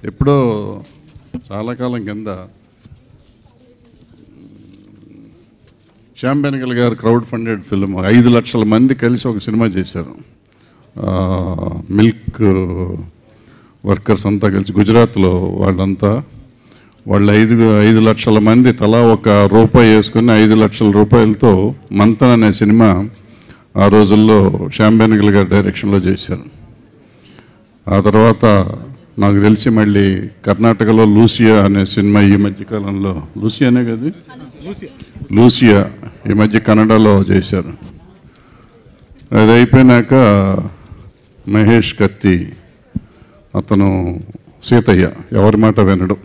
ఎప్పుడో చాలా కాలం కింద శ్యామ్ బెనగల్ గారు క్రౌడ్ ఫండెడ్ ఫిల్మ్ 5 లక్షల మంది కలిసి ఒక సినిమా చేశారు. మిల్క్ వర్కర్స్ అంతా కలిసి గుజరాత్లో వాళ్ళంతా వాళ్ళు 5 లక్షల మంది తలా ₹1 వేసుకుని 5 లక్షల రూపాయలతో మంతన్ అనే సినిమా ఆ రోజుల్లో శ్యామ్ బెనగల్ గారు డైరెక్షన్లో చేశారు. ఆ తర్వాత నాకు తెలిసి మళ్ళీ కర్ణాటకలో లూసియా అనే సినిమా ఈ మధ్యకాలంలో లూసియానే కదా లూసియా ఈ మధ్య కన్నడలో చేశారు. అది అయిపోయినాక మహేష్ కత్తి అతను సీతయ్య ఎవరి మాట వినడు.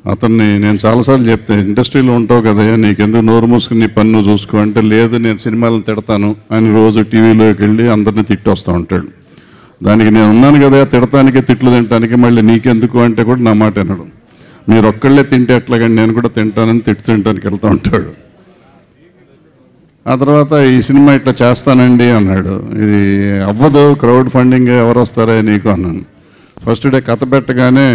అతన్ని నేను చాలాసార్లు చెప్తాను, ఇండస్ట్రీలో ఉంటావు కదా నీకెందుకు నోరు మూసుకుని నీ పన్ను చూసుకో అంటే, లేదు నేను సినిమాలను తిడతాను అని రోజు టీవీలోకి వెళ్ళి అందరినీ తిట్టి వస్తూ ఉంటాడు. దానికి నేను ఉన్నాను కదా తిడటానికి తిట్లు తినటానికి, మళ్ళీ నీకెందుకు అంటే కూడా నా మాట వినడు. మీరు ఒక్కళ్ళే తింటే ఎట్లాగండి నేను కూడా తింటానని తినటానికి వెళ్తూ ఉంటాడు. ఆ తర్వాత ఈ సినిమా ఇట్లా చేస్తానండి అన్నాడు. ఇది అవ్వదు, క్రౌడ్ ఫండింగ్ ఎవరు వస్తారా నీకు అన్నాను. ఫస్ట్ డే కథ పెట్టగానే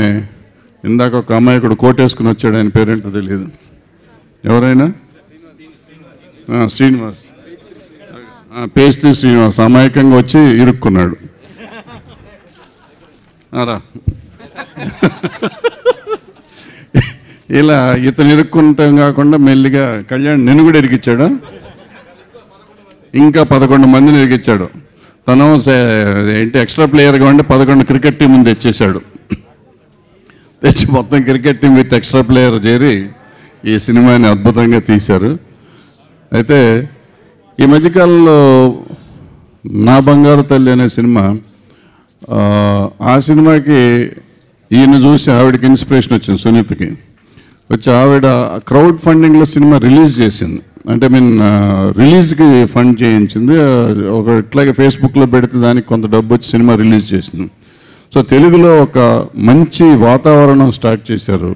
ఇందాక ఒక అమాయకుడు కోటేసుకుని వచ్చాడు, ఆయన పేరేంటో తెలియదు, ఎవరైనా శ్రీనివాస్, పేస్తి శ్రీనివాస్ అమాయకంగా వచ్చి ఇరుక్కున్నాడు. రా ఇలా ఇతను ఇరుక్కుంటాం కాకుండా మెల్లిగా కళ్యాణ్ నిన్ను కూడా ఇరికిచ్చాడు, ఇంకా 11 మందిని ఇరికిచ్చాడు. తను ఏంటి ఎక్స్ట్రా ప్లేయర్గా ఉంటే 11 క్రికెట్ టీంని తెచ్చేశాడు. తెచ్చి మొత్తం cricket team with extra player చేరి ఈ సినిమాని అద్భుతంగా తీశారు. అయితే ఈ మధ్యకాలంలో నా బంగారు తల్లి అనే సినిమా, ఆ సినిమాకి ఈయన చూసి ఆవిడకి ఇన్స్పిరేషన్ వచ్చింది, సునీతకి వచ్చి ఆవిడ క్రౌడ్ ఫండింగ్లో సినిమా రిలీజ్ చేసింది. అంటే రిలీజ్కి ఫండ్ చేయించింది. ఒక ఇట్లాగే ఫేస్బుక్లో పెడితే దానికి కొంత డబ్బు వచ్చి సినిమా రిలీజ్ చేసింది. సో తెలుగులో ఒక మంచి వాతావరణం స్టార్ట్ చేశారు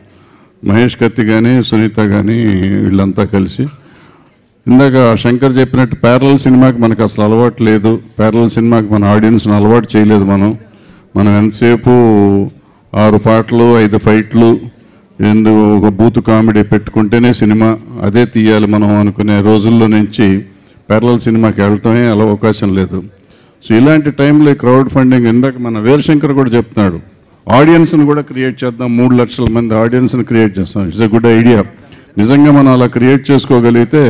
మహేష్ కత్తి కానీ సునీత కానీ వీళ్ళంతా కలిసి. ఇందాక శంకర్ చెప్పినట్టు ప్యారలల్ సినిమాకి మనకు అసలు అలవాటు లేదు, ప్యారలల్ సినిమాకి మన ఆడియన్స్ని అలవాటు చేయలేదు. మనం ఎంతసేపు 6 పాటలు 5 ఫైట్లు ఎందుకు ఒక బూతు కామెడీ పెట్టుకుంటేనే సినిమా అదే తీయాలి మనం అనుకునే రోజుల్లో నుంచి ప్యారలల్ సినిమాకి వెళ్ళటమే అలా అవకాశం లేదు. సో ఇలాంటి టైంలో క్రౌడ్ ఫండింగ్, ఇందాక మన వీరశంకర్ కూడా చెప్తున్నాడు, ఆడియన్స్ని కూడా క్రియేట్ చేద్దాం, 3 లక్షల మంది ఆడియన్స్ని క్రియేట్ చేస్తాం. It's a good idea. నిజంగా మనం అలా క్రియేట్ చేసుకోగలిగితే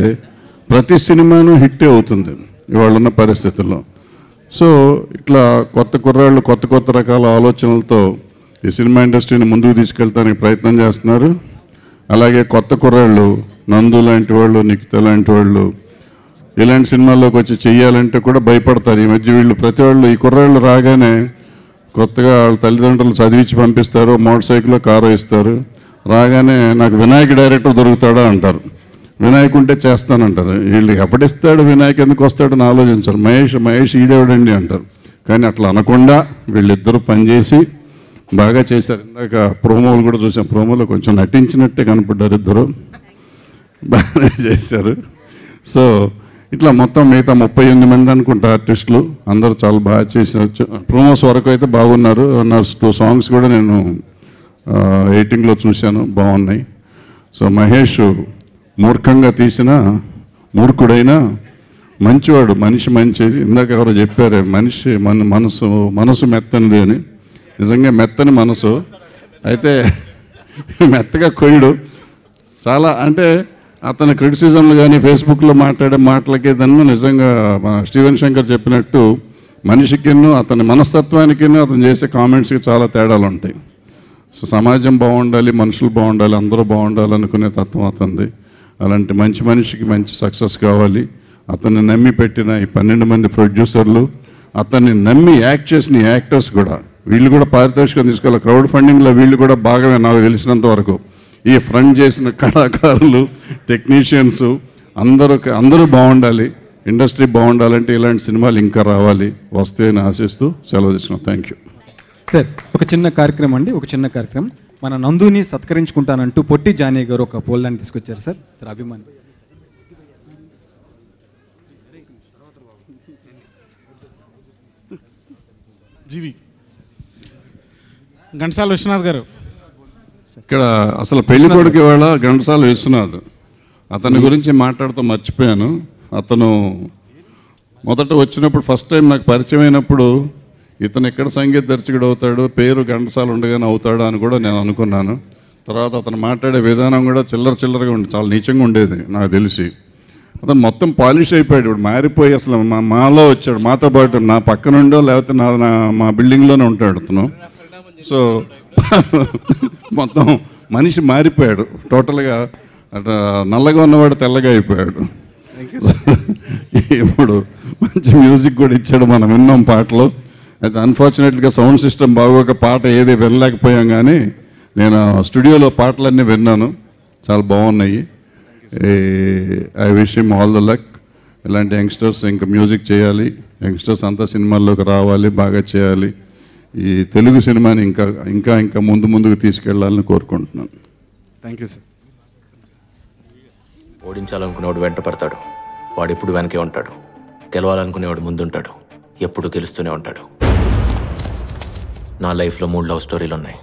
ప్రతి సినిమాను హిట్టే అవుతుంది ఇవాళ ఉన్న పరిస్థితుల్లో. సో ఇట్లా కొత్త కుర్రాళ్ళు కొత్త రకాల ఆలోచనలతో ఈ సినిమా ఇండస్ట్రీని ముందుకు తీసుకెళ్తానికి ప్రయత్నం చేస్తున్నారు. అలాగే కొత్త కుర్రాళ్ళు నందు లాంటి వాళ్ళు, నిఖిత లాంటి వాళ్ళు ఇలాంటి సినిమాల్లోకి వచ్చి చెయ్యాలంటే కూడా భయపడతారు. ఈ మధ్య వీళ్ళు ప్రతి వాళ్ళు ఈ కుర్రాళ్ళు రాగానే కొత్తగా వాళ్ళ తల్లిదండ్రులు చదివించి పంపిస్తారు, మోటార్ సైకిల్లో కారు ఇస్తారు. రాగానే నాకు వినాయక డైరెక్టర్ దొరుకుతాడా అంటారు, వినాయక్ ఉంటే చేస్తానంటారు. వీళ్ళు ఎప్పటిస్తాడు వినాయక్ ఎందుకు వస్తాడని ఆలోచించారు. మహేష్ ఈడేవాడండి అంటారు. కానీ అట్లా అనకుండా వీళ్ళిద్దరూ పనిచేసి బాగా చేశారు. ఇందాక ప్రోమోలు కూడా చూసాం, ప్రోమోలో కొంచెం నటించినట్టే కనపడ్డారు ఇద్దరు, బాగానే చేశారు. సో ఇట్లా మొత్తం మిగతా 38 మంది అనుకుంటా ఆర్టిస్టులు అందరూ చాలా బాగా చేశారు. ప్రోమోస్ వరకు అయితే బాగున్నారు. నా 2 సాంగ్స్ కూడా నేను ఎడిటింగ్లో చూశాను, బాగున్నాయి. సో మహేష్ మూర్ఖంగా తీసిన మూర్ఖుడైనా మంచివాడు, మనిషి మంచిది. ఇందాక ఎవరో చెప్పారు మనిషి మనసు మెత్తనిది అని. నిజంగా మెత్తని మనసు, అయితే మెత్తగా కొయ్యడు చాలా. అంటే అతని క్రిటిసిజంలు కానీ ఫేస్బుక్లో మాట్లాడే మాటలకి దాన్ని నిజంగా స్టీవెన్ శంకర్ చెప్పినట్టు మనిషికిను అతని మనస్తత్వానికి అతను చేసే కామెంట్స్కి చాలా తేడాలు ఉంటాయి. సో సమాజం బాగుండాలి, మనుషులు బాగుండాలి, అందరూ బాగుండాలి అనుకునే తత్వం అతనిది. అలాంటి మంచి మనిషికి మంచి సక్సెస్ కావాలి. అతన్ని నమ్మి పెట్టిన ఈ 12 మంది ప్రొడ్యూసర్లు, అతన్ని నమ్మి యాక్ట్ చేసిన యాక్టర్స్ కూడా, వీళ్ళు కూడా పారితోషికం తీసుకోవాలి. క్రౌడ్ ఫండింగ్లో వీళ్ళు కూడా భాగమే నాకు తెలిసినంత వరకు. ఈ ఫ్రంట్ చేసిన కళాకారులు, టెక్నీషియన్స్ అందరూ బాగుండాలి. ఇండస్ట్రీ బాగుండాలంటే ఇలాంటి సినిమాలు ఇంకా రావాలి, వస్తాయని ఆశిస్తూ సెలవు తీసుకున్నాం. Thank you sir. ఒక చిన్న కార్యక్రమం మన నందుని సత్కరించుకుంటానంటూ పొట్టి జానీ గారు ఒక పోల్దాన్ని తీసుకొచ్చారు సార్. సార్ అభిమాని జీవి ఘంటసాల విశ్వనాథ్ గారు. ఇక్కడ అసలు పెళ్లి కొడుకు ఇవాళ ఘంటసాల విశ్వనాథ్. అతని గురించి మాట్లాడుతూ మర్చిపోయాను. అతను మొదట వచ్చినప్పుడు ఫస్ట్ టైం నాకు పరిచయం అయినప్పుడు ఇతను ఎక్కడ సంగీత దర్శకుడు అవుతాడు, పేరు ఘంటసాల ఉండగానే అవుతాడు అని కూడా నేను అనుకున్నాను. తర్వాత అతను మాట్లాడే విధానం కూడా చిల్లరగా ఉంది, చాలా నీచంగా ఉండేది నాకు తెలిసి. అతను మొత్తం పాలిష్ అయిపోయాడు, ఇప్పుడు మారిపోయి అసలు మాలో వచ్చాడు, మాతో పాటు నా పక్కనుండో లేకపోతే మా బిల్డింగ్లోనే ఉంటాడు అతను. సో మొత్తం మనిషి మారిపోయాడు టోటల్గా. అట్లా నల్లగా ఉన్నవాడు తెల్లగా అయిపోయాడు. ఇప్పుడు మంచి మ్యూజిక్ కూడా ఇచ్చాడు, మనం విన్నాం పాటలు. అయితే అన్ఫార్చునేట్గా సౌండ్ సిస్టమ్ బాగోక పాట ఏది వినలేకపోయాం, కానీ నేను స్టూడియోలో పాటలన్నీ విన్నాను, చాలా బాగున్నాయి. I wish him all the luck. ఇలాంటి యంగ్స్టర్స్ ఇంకా మ్యూజిక్ చేయాలి, యంగ్స్టర్స్ అంతా సినిమాల్లోకి రావాలి, బాగా చేయాలి. ఈ తెలుగు సినిమాని ఇంకా ముందుకు తీసుకెళ్లాలని కోరుకుంటున్నాను. Thank you sir. ఓడించాలనుకునేవాడు వెంట పడతాడు, వాడు ఎప్పుడు వెనకే ఉంటాడు. గెలవాలనుకునేవాడు ముందుంటాడు, ఎప్పుడు గెలుస్తూనే ఉంటాడు. నా లైఫ్లో 3 లవ్ స్టోరీలు ఉన్నాయి.